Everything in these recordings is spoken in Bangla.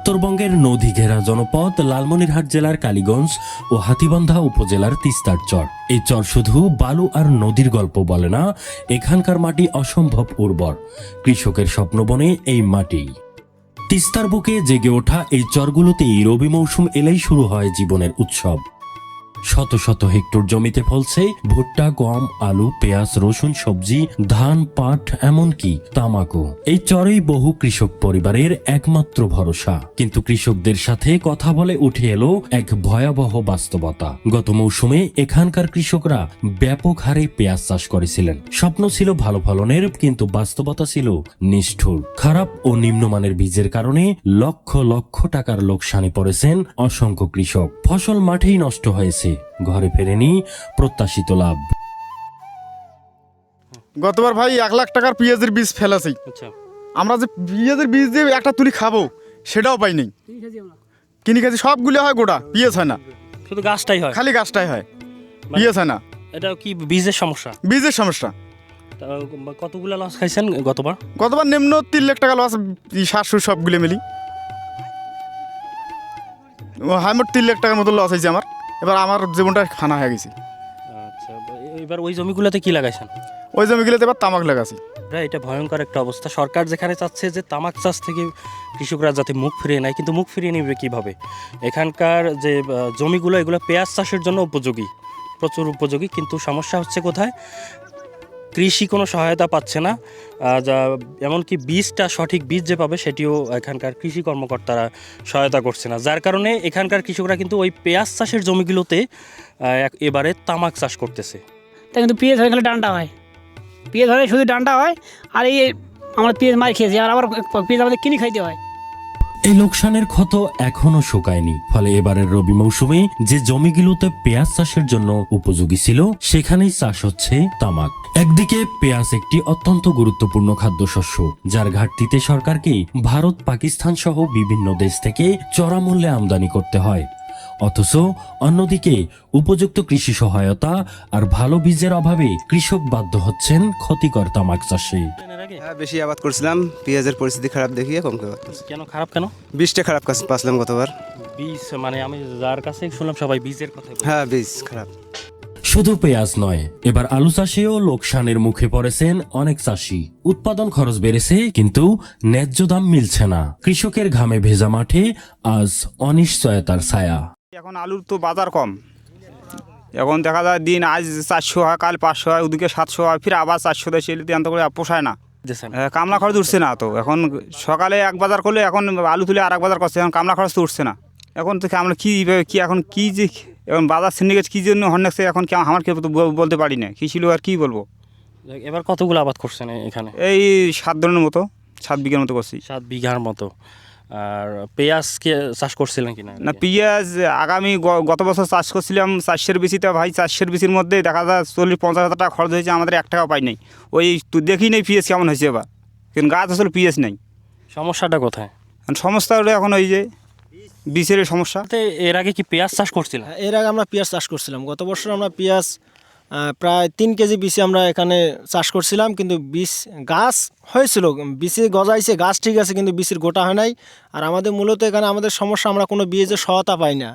উত্তরবঙ্গের নদী ঘেরা জনপদ লালমনিরহাট জেলার কালীগঞ্জ ও হাতীবান্ধা উপজেলার তিস্তার চর। এই চর শুধু বালু আর নদীর গল্প বলে না, এখানকার মাটি অসম্ভব উর্বর। কৃষকের স্বপ্নবনে এই মাটি। তিস্তার বুকে জেগে ওঠা এই চরগুলোতেই রবি মৌসুম এলেই শুরু হয় জীবনের উৎসব। শত শত হেক্টর জমিতে ফলছে ভুট্টা, গম, আলু, পেঁয়াজ, রসুন, সবজি, ধান, পাট, এমনকি তামাকও। এই চরেই বহু কৃষক পরিবারের একমাত্র ভরসা। কিন্তু কৃষকদের সাথে কথা বলে উঠে এলো এক ভয়াবহ বাস্তবতা। গত মৌসুমে এখানকার কৃষকরা ব্যাপক হারে পেঁয়াজ চাষ করেছিলেন। স্বপ্ন ছিল ভালো ফলনের, কিন্তু বাস্তবতা ছিল নিষ্ঠুর। খারাপ ও নিম্নমানের বীজের কারণে লক্ষ লক্ষ টাকার লোকসানে পড়েছেন অসংখ্য কৃষক। ফসল মাঠেই নষ্ট হয়েছে, ঘরে ফেরেনি প্রত্যাশিত লাভ। গতবার ভাই 1 লাখ টাকার পেঁয়াজের বীজ ফেলেছি। আচ্ছা, আমরা যে পেঁয়াজের বীজ দিয়ে একটা তুলি খাবো সেটাও পাই নাই। কিনে খাচ্ছি, সবগুলো হয় গোটা, পেঁয়াজ হয় না, শুধু গাছটাই হয়, খালি গাছটাই হয়, পেঁয়াজ হয় না। এটা কি বীজের সমস্যা? বীজের সমস্যা। তা কতগুলো লস খাইছেন গতবার? গতবার নিম্ন 3 লাখ টাকা লস, শাশুড় সবগুলো মিলি মোট 3 লাখ টাকার মতো লস হয়েছে আমার। এবার আমার জীবনটা খানা হয়ে গেছে। আচ্ছা, এবার ওই জমিগুলোতে কি লাগাইছেন? ওই জমিগুলোতে এবার তামাক লাগাছি। এটা ভয়ঙ্কর একটা অবস্থা। সরকার যেখানে চাচ্ছে যে তামাক চাষ থেকে কৃষকরা যাতে মুখ ফিরিয়ে নেয়, কিন্তু মুখ ফিরিয়ে নেবে কীভাবে? এখানকার যে জমিগুলো, এগুলো পেঁয়াজ চাষের জন্য উপযোগী, প্রচুর উপযোগী, কিন্তু সমস্যা হচ্ছে কোথায়? কৃষি কোনো সহায়তা পাচ্ছে না। যা এমনকি বীজটা, সঠিক বীজ যে পাবে সেটিও এখানকার কৃষি কর্মকর্তারা সহায়তা করছে না, যার কারণে এখানকার কৃষকরা কিন্তু ওই পেঁয়াজ চাষের জমিগুলোতে এবারে তামাক চাষ করতেছে। তা কিন্তু পেঁয়াজ হয়ে গেলে ডান্ডা হয়, পেঁয়াজ হলে শুধু ডান্ডা হয়। আর এই আমরা পেঁয়াজ মার খেয়েছি, আর আবার পেঁয়াজ আমাদের কিনে খাইতে হয়। এই লোকসানের ক্ষত এখনো শুকায়নি। ফলে এবারের রবি মৌসুমে যে জমিগুলোতে পেঁয়াজ চাষের জন্য উপযোগী ছিল, সেখানেই চাষ হচ্ছে তামাক। একদিকে পেঁয়াজ একটি অত্যন্ত গুরুত্বপূর্ণ খাদ্যশস্য, যার ঘাটতিতে সরকারকে ভারত, পাকিস্তান সহ বিভিন্ন দেশ থেকে চড়া মূল্যে আমদানি করতে হয়। অথচ অন্যদিকে উপযুক্ত কৃষি সহায়তা আর ভালো বীজের অভাবে কৃষক বাধ্য হচ্ছেন ক্ষতিকর তামাক চাষে। হ্যাঁ, বেশি আবাদ করছিলাম, পেঁয়াজের পরিস্থিতি খারাপ দেখিয়ে কম আবাদ করছি। কেন খারাপ? কেন? বীজটা খারাপ পাচ্ছিলাম গতবার। বীজ মানে আমি যার কাছে শুনলাম সবাই বীজের কথা বলে। হ্যাঁ, বীজ খারাপ। শুধু পেঁয়াজ নয়, এবার আলু চাষেও লোকসানের মুখে পড়েছেন অনেক চাষি। উৎপাদন খরচ বেড়েছে, কিন্তু ন্যায্য দাম মিলছে না। কৃষকের ঘামে ভেজা মাঠে আজ অনিশ্চয়তার ছায়া। এখন আলুর তো বাজার কম, এখন দেখা যায় দিন আজ 400 হয়, কাল 500 হয়, ওদিকে 700 হয়, ফির আবার 400 দেয়। সেগুলি আনতে করে পোষায় না, কামলা খরচ উঠছে না। তো এখন সকালে এক বাজার করলে এখন আলু তুলে আর এক বাজার করছে, এখন কামলা খরচ তো উঠছে না। এখন থেকে আমরা কি এখন কি যে এখন বাজার সিন্ডিকেট কী জন্য হর্নেছে, এখন কি আমার কেউ বলতে পারি না। কী ছিল আর কি বলবো। এবার কতগুলো আবাদ করছেন এখানে? এই 7 ধরনের মতো, 7 বিঘার মতো করছি। 7 বিঘার মতো। আর পেঁয়াজ চাষ করছিলেন কিনা? না, পেঁয়াজ আগামী গত বছর চাষ করছিলাম 400 বিচিতে। ভাই 400 বিচির মধ্যে দেখা যায় 40-50 হাজার টাকা খরচ হয়েছে, আমাদের 1 টাকাও পাই নাই। ওই তুই দেখি নেই পেঁয়াজ কেমন হয়েছে এবার, কিন্তু গাছ আসলে পেঁয়াজ নেই। সমস্যাটা কোথায়? সমস্যা হলো এখন ওই যে বীজের সমস্যা। এর আগে কি পেঁয়াজ চাষ করছিলেন? এর আগে আমরা পেঁয়াজ চাষ করছিলাম। গত বছর আমরা পেঁয়াজ প্রায় 3 কেজি বিচি আমরা এখানে চাষ করছিলাম, কিন্তু গাছ হয়েছিল, বিচি গজাইছে, গাছ ঠিক আছে, কিন্তু বিচির গোটা হয় নাই। আর আমাদের মূলত এখানে আমাদের সমস্যা, আমরা কোনো বীজের সহায়তা পাই না,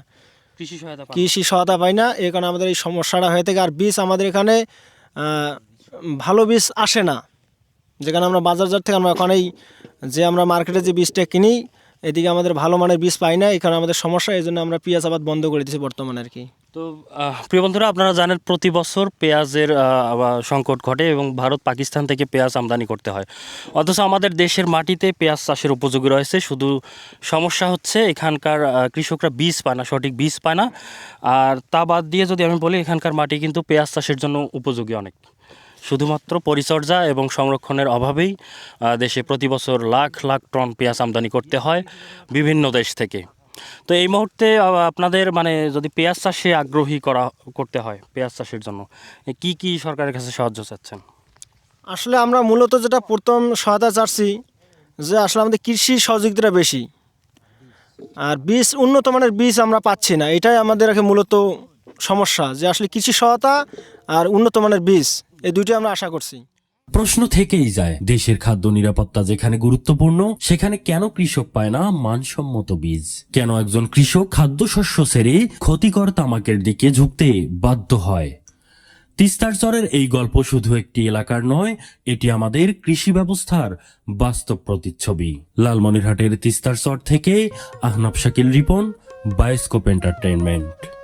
কৃষি সহায়তা পাই না। এই কারণে আমাদের এই সমস্যাটা হয়ে থাকে। আর বীজ আমাদের এখানে ভালো বীজ আসে না, যেখানে আমরা বাজারজাত থেকে আমরা ওখানেই যে আমরা মার্কেটে যে বীজটা কিনি, এদিকে আমাদের ভালো মানের বীজ পাই না। এখানে আমাদের সমস্যা, এই জন্য আমরা পেঁয়াজ আবাদ বন্ধ করে দিয়েছি বর্তমানে আর কি। তো প্রিয় বন্ধুরা, আপনারা জানেন প্রতি বছর পেঁয়াজের সংকট ঘটে এবং ভারত, পাকিস্তান থেকে পেঁয়াজ আমদানি করতে হয়। অথচ আমাদের দেশের মাটিতে পেঁয়াজ চাষের উপযোগী রয়েছে। শুধু সমস্যা হচ্ছে এখানকার কৃষকরা বীজ পায় না, সঠিক বীজ পায় না। আর তা বাদ দিয়ে যদি আমি বলি, এখানকার মাটি কিন্তু পেঁয়াজ চাষের জন্য উপযোগী অনেক। শুধুমাত্র পরিচর্যা এবং সংরক্ষণের অভাবেই দেশে প্রতি বছর লাখ লাখ টন পেঁয়াজ আমদানি করতে হয় বিভিন্ন দেশ থেকে। তো এই মুহূর্তে আপনাদের মানে যদি পেঁয়াজ চাষে আগ্রহী করতে হয়, পেঁয়াজ চাষের জন্য কি কি সরকারের কাছে সাহায্য চাচ্ছেন? আসলে আমরা মূলত যেটা প্রথম সহায়তা চাচ্ছি, যে আসলে আমাদের কৃষি সহযোগিতাটা বেশি, আর বীজ, উন্নত মানের বীজ আমরা পাচ্ছি না। এটাই আমাদের মূলত সমস্যা, যে আসলে কৃষি সহায়তা আর উন্নত মানের বীজ, এই দুইটাই আমরা আশা করছি। প্রশ্ন থেকেই যায়, দেশের খাদ্য নিরাপত্তা যেখানে গুরুত্বপূর্ণ সেখানে কেন কৃষক পায় না মানসম্মত বীজ? কেন একজন কৃষক খাদ্যশস্য ছেড়ে ক্ষতিকর তামাকের দিকে ঝুঁকতে বাধ্য হয়? তিস্তার চরের এই গল্প শুধু একটি এলাকার নয়, এটি আমাদের কৃষি ব্যবস্থার বাস্তব প্রতিচ্ছবি। লালমনিরহাটের তিস্তার চর থেকে আহনাব শাকিল রিপন, বায়োস্কোপ এন্টারটেইনমেন্ট।